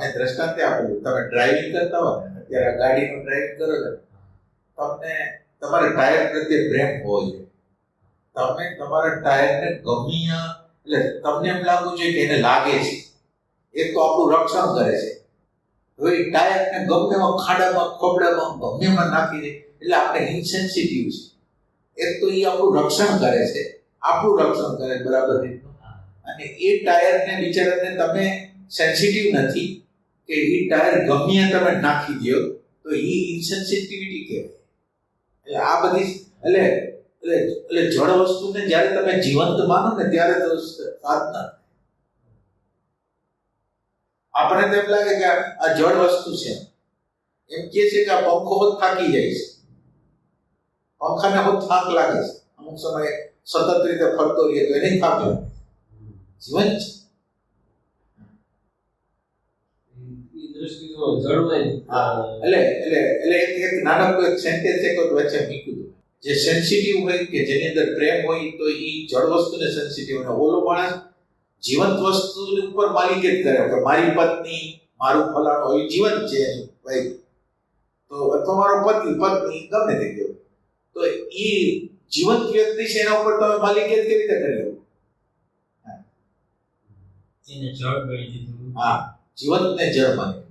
આપણે દ્રષ્ટાંત આપેલું, તમે ડ્રાઇવિંગ કરતા હો ને, અત્યારે ગાડીનું ડ્રાઇવિંગ કરો છો, તમને તમારા ટાયર પ્રત્યે પ્રેમ હોય છે. તમે તમારા ટાયરને ગમ્યા એટલે તમને એમ લાગવું જોઈએ કે એને લાગે છે. એક તો આપણું રક્ષણ કરે છે. હવે એ ટાયરને ગમે એમાં ખાડામાં ખોબડામાં ગમે એમાં નાખી દે એટલે આપણે ઇન્સેન્સિટિવ છે. એક તો એ આપણું રક્ષણ કરે છે, આપણું રક્ષણ કરે બરાબર રીતનું. અને એ ટાયરને બિચારાને તમે સેન્સિટિવ નથી કે એ ટાયર ગમે તમે નાખી દો તો એ ઇન્સેન્સિટિવિટી કહેવાય. એટલે આ બધી એટલે જળ વસ્તુને જ્યારે તમે જીવંત માનો ને ત્યારે તો સાધના. આપણને તો એમ લાગે કે આ જળ વસ્તુ છે. એમ કહે છે કે આ પંખો હોત થાકી જાય છે, પંખાને હોત થાક લાગે છે, અમુક સમયે સતત રીતે ફરતો રહીએ તો એને થાક લાગે. જીવન છે. એટલે એક નાનકડું એક સેન્ટેન્સ એક વચ્ચે મૂક્યું હતું, જે સેન્સિટિવ હોય કે જેની અંદર પ્રેમ હોય તો એ જળ વસ્તુને સેન્સિટિવ, અને ઓલો માણસ જીવંત વસ્તુની ઉપર માલિકીત કરે કે મારી પત્ની, મારું ફલાણું, એ જીવંત છે એનું ભાઈ, તો અથવા મારો પત્ની ગમે તે કહો, તો એ જીવંત વ્યક્તિ છે એના ઉપર તમે માલિકીત કેવી રીતે કરી લો? એને જળ ગણી દીધું. હા, જીવંતને જળ માની.